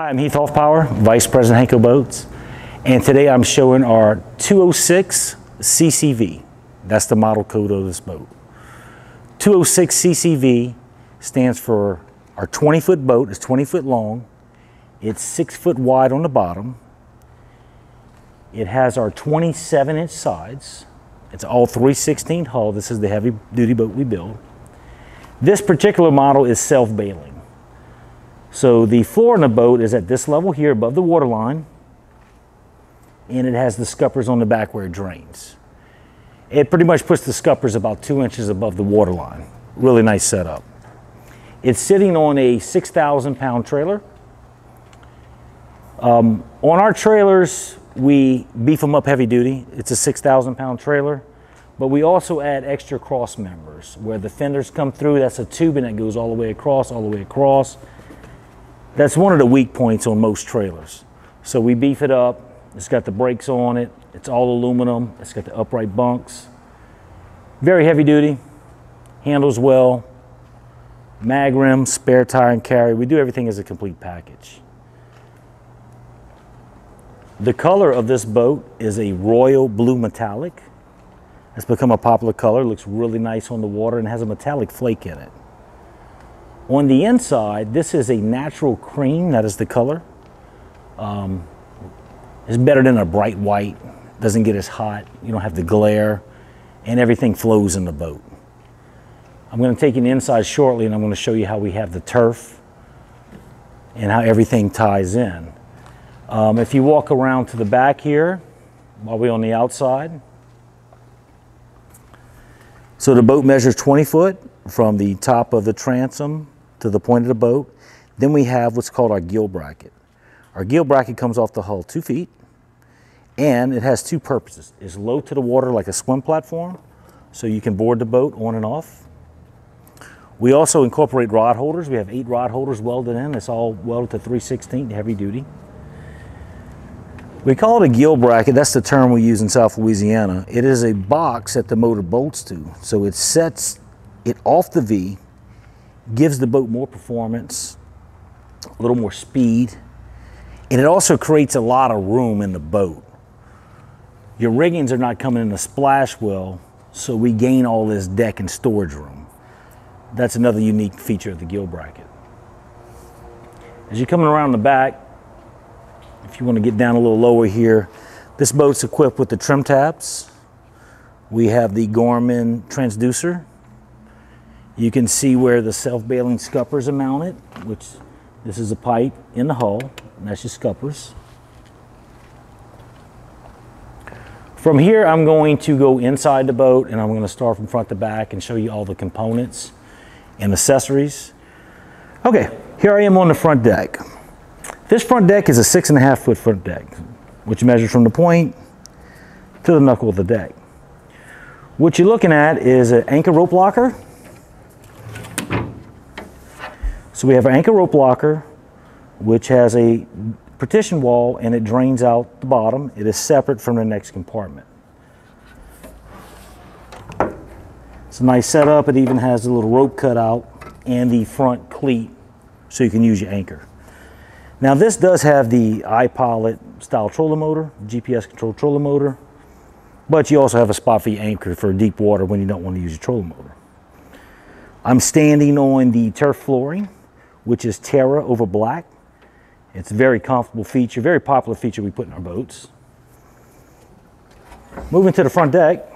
Hi, I'm Heath Hoffpower, Vice President Hanko Boats, and today I'm showing our 206 CCV. That's the model code of this boat. 206 CCV stands for our 20-foot boat. It's 20 foot long. It's 6 foot wide on the bottom. It has our 27-inch sides. It's all 3/16 hull. This is the heavy-duty boat we build. This particular model is self-bailing. So the floor in the boat is at this level here above the waterline, and it has the scuppers on the back where it drains. It pretty much puts the scuppers about 2 inches above the waterline. Really nice setup. It's sitting on a 6,000-pound trailer. On our trailers, we beef them up heavy duty. It's a 6,000-pound trailer, but we also add extra cross members where the fenders come through. That's a tubing that goes all the way across, all the way across. That's one of the weak points on most trailers. So we beef it up. It's got the brakes on it. It's all aluminum. It's got the upright bunks. Very heavy duty, handles well, mag rim, spare tire and carry. We do everything as a complete package. The color of this boat is a royal blue metallic. It's become a popular color. It looks really nice on the water and has a metallic flake in it. On the inside, this is a natural cream. That is the color. It's better than a bright white. Doesn't get as hot. You don't have the glare, and everything flows in the boat. I'm going to take you inside shortly, and I'm going to show you how we have the turf and how everything ties in. If you walk around to the back here, while we're on the outside, so the boat measures 20 foot from the top of the transom to the point of the boat. Then we have what's called our gill bracket. Our gill bracket comes off the hull 2 feet, and it has two purposes. It's low to the water like a swim platform, so you can board the boat on and off. We also incorporate rod holders. We have 8 rod holders welded in. It's all welded to 3/16 heavy duty. We call it a gill bracket. That's the term we use in South Louisiana. It is a box that the motor bolts to. So it sets it off the V, gives the boat more performance, a little more speed, and it also creates a lot of room in the boat. Your riggings are not coming in a splash well, so we gain all this deck and storage room. That's another unique feature of the gill bracket. As you're coming around the back, if you want to get down a little lower here, this boat's equipped with the trim tabs. We have the Garmin transducer. You can see where the self-bailing scuppers are mounted, which this is a pipe in the hull, and that's your scuppers. From here, I'm going to go inside the boat, and I'm going to start from front to back and show you all the components and accessories. Okay, here I am on the front deck. This front deck is a 6.5 foot front deck, which measures from the point to the knuckle of the deck. What you're looking at is an anchor rope locker. So we have an anchor rope locker, which has a partition wall, and it drains out the bottom. It is separate from the next compartment. It's a nice setup. It even has a little rope cut out and the front cleat so you can use your anchor. Now this does have the iPilot style trolling motor, GPS controlled trolling motor, but you also have a spot for your anchor for deep water when you don't want to use your trolling motor. I'm standing on the turf flooring, which is Terra over black. It's a very comfortable feature, very popular feature we put in our boats. Moving to the front deck,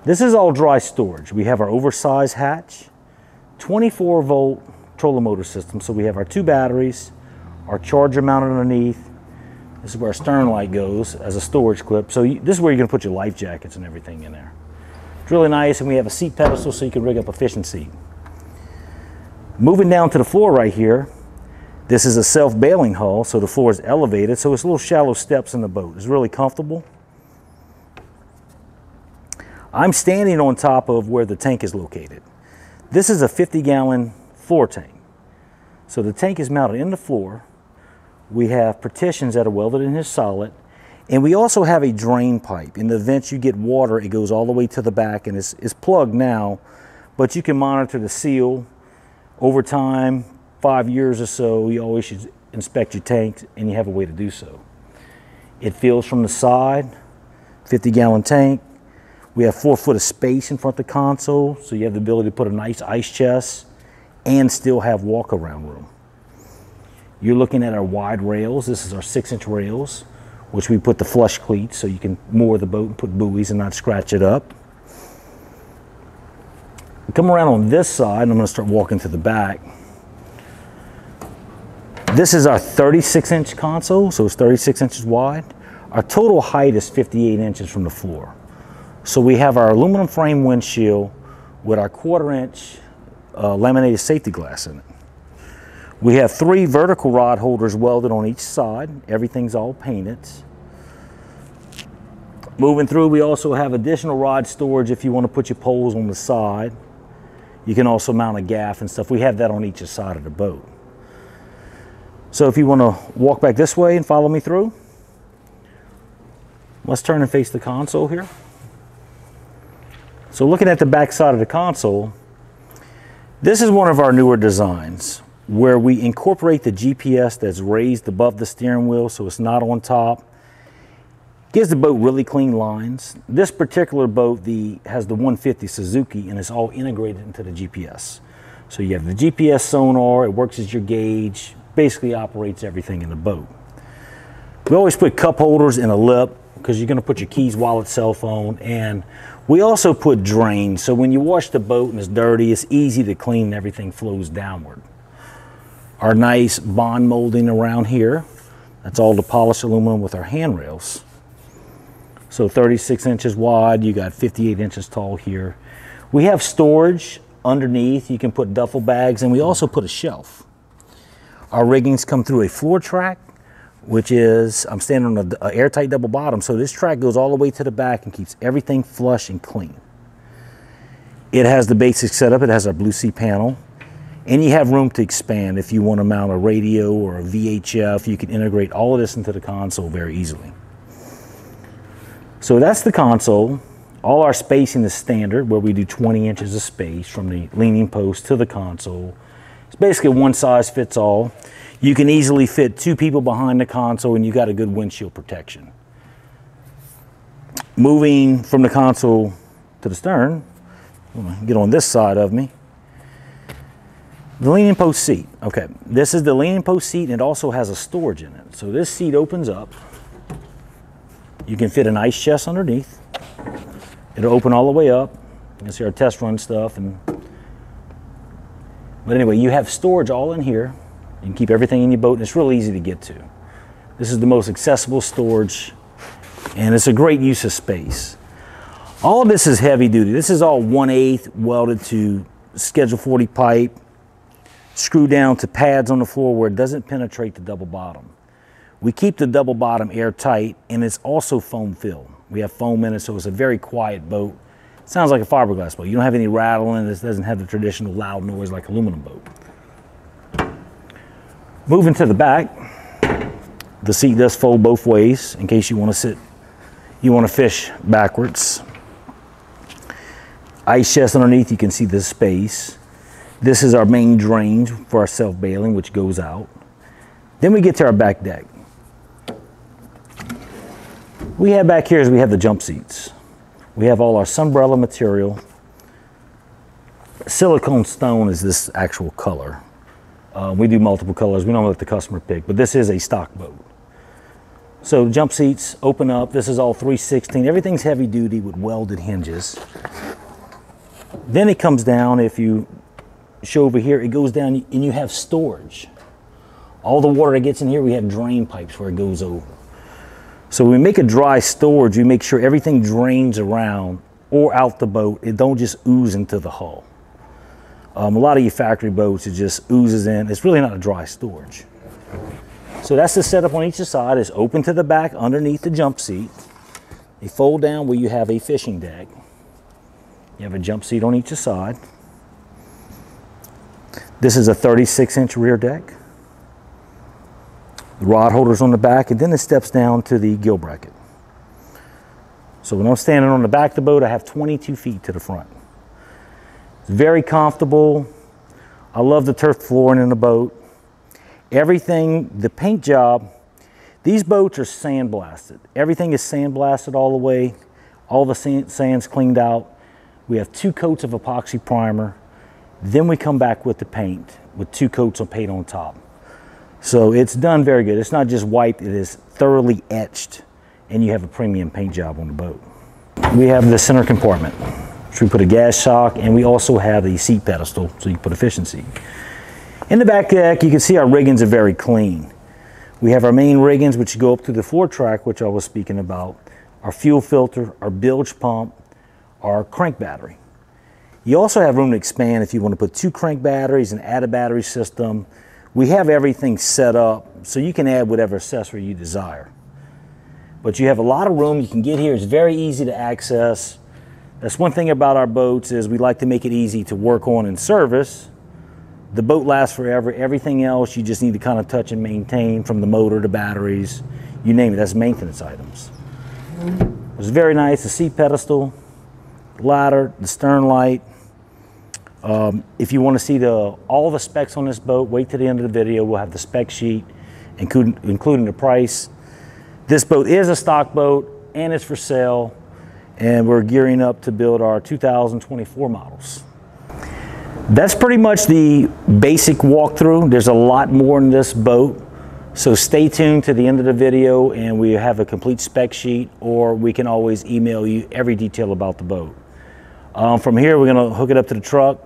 this is all dry storage. We have our oversized hatch, 24-volt trolling motor system. So we have our 2 batteries, our charger mounted underneath. This is where our stern light goes as a storage clip. So this is where you're going to put your life jackets and everything in there. It's really nice, and we have a seat pedestal so you can rig up a fishing seat. Moving down to the floor right here, this is a self-bailing hull, so the floor is elevated, so it's little shallow steps in the boat. It's really comfortable. I'm standing on top of where the tank is located. This is a 50-gallon floor tank. So the tank is mounted in the floor. We have partitions that are welded in here solid, and we also have a drain pipe. In the event you get water, it goes all the way to the back, and it's plugged now, but you can monitor the seal over time, 5 years or so, you always should inspect your tanks, and you have a way to do so. It fills from the side, 50-gallon tank. We have 4 foot of space in front of the console, so you have the ability to put a nice ice chest and still have walk-around room. You're looking at our wide rails. This is our 6-inch rails, which we put the flush cleats so you can moor the boat and put buoys and not scratch it up. Come around on this side, and I'm going to start walking to the back. This is our 36-inch console, so it's 36 inches wide. Our total height is 58 inches from the floor. So we have our aluminum frame windshield with our 1/4-inch laminated safety glass in it. We have 3 vertical rod holders welded on each side. Everything's all painted. Moving through, we also have additional rod storage if you want to put your poles on the side. You can also mount a gaff and stuff. We have that on each side of the boat. So if you want to walk back this way and follow me through, let's turn and face the console here. So looking at the back side of the console, this is one of our newer designs where we incorporate the GPS that's raised above the steering wheel so it's not on top. Gives the boat really clean lines. This particular boat has the 150 Suzuki, and it's all integrated into the GPS. So you have the GPS sonar, it works as your gauge, basically operates everything in the boat. We always put cup holders in a lip because you're going to put your keys, wallet, cell phone, and we also put drains. So when you wash the boat and it's dirty, it's easy to clean and everything flows downward. Our nice bond molding around here, that's all the polished aluminum with our handrails. So 36 inches wide, you got 58 inches tall here. We have storage underneath. You can put duffel bags, and we also put a shelf. Our riggings come through a floor track, which is, I'm standing on an airtight double bottom, so this track goes all the way to the back and keeps everything flush and clean. It has the basic setup. It has our Blue Sea panel, and you have room to expand. If you want to mount a radio or a VHF, you can integrate all of this into the console very easily. So that's the console. All our spacing is standard, where we do 20 inches of space from the leaning post to the console. It's basically one size fits all. You can easily fit 2 people behind the console, and you got a good windshield protection. Moving from the console to the stern, I'm gonna get on this side of me. The leaning post seat. Okay, this is the leaning post seat, and it also has a storage in it. So this seat opens up. You can fit an ice chest underneath. It'll open all the way up. You can see our test run stuff. But anyway, you have storage all in here. You can keep everything in your boat, and it's real easy to get to. This is the most accessible storage, and it's a great use of space. All of this is heavy duty. This is all 1/8 welded to Schedule 40 pipe, screwed down to pads on the floor where it doesn't penetrate the double bottom. We keep the double bottom airtight, and it's also foam filled. We have foam in it, so it's a very quiet boat. It sounds like a fiberglass boat. You don't have any rattling. This doesn't have the traditional loud noise like aluminum boat. Moving to the back, the seat does fold both ways in case you want to sit, you want to fish backwards. Ice chest underneath, you can see the space. This is our main drain for our self-bailing, which goes out. Then we get to our back deck. We have back here is we have the jump seats. We have all our sunbrella material. Silicone stone is this actual color. We do multiple colors. We don't let the customer pick, but this is a stock boat. So jump seats open up. This is all 316. Everything's heavy duty with welded hinges. Then it comes down. If you show over here, it goes down and you have storage. All the water that gets in here, we have drain pipes where it goes over. So when we make a dry storage, we make sure everything drains around or out the boat. It don't just ooze into the hull. A lot of your factory boats, it just oozes in. It's really not a dry storage. So that's the setup on each side. It's open to the back underneath the jump seat. They fold down where you have a fishing deck. You have a jump seat on each side. This is a 36-inch rear deck. The rod holders on the back, and then it steps down to the gill bracket. So when I'm standing on the back of the boat, I have 22 feet to the front. It's very comfortable. I love the turf flooring in the boat. Everything, the paint job, these boats are sandblasted. Everything is sandblasted all the way. All the sand's cleaned out. We have 2 coats of epoxy primer. Then we come back with the paint with 2 coats of paint on top. So it's done very good. It's not just wiped, it is thoroughly etched, and you have a premium paint job on the boat. We have the center compartment, which we put a gas shock, and we also have a seat pedestal, so you can put efficiency. In the back deck, you can see our riggings are very clean. We have our main riggings, which go up through the floor track, which I was speaking about, our fuel filter, our bilge pump, our crank battery. You also have room to expand if you want to put 2 crank batteries and add a battery system. We have everything set up so you can add whatever accessory you desire. But you have a lot of room. You can get here. It's very easy to access. That's one thing about our boats is we like to make it easy to work on and service. The boat lasts forever. Everything else you just need to kind of touch and maintain, from the motor to batteries, you name it. That's maintenance items. It's very nice. The seat pedestal, ladder, the stern light. If you want to see all the specs on this boat, wait till the end of the video. We'll have the spec sheet, including the price. This boat is a stock boat and it's for sale, and we're gearing up to build our 2024 models. That's pretty much the basic walkthrough. There's a lot more in this boat, so stay tuned to the end of the video and we have a complete spec sheet, or we can always email you every detail about the boat. From here, we're going to hook it up to the truck,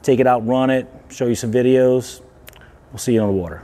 take it out, run it, show you some videos. We'll see you on the water.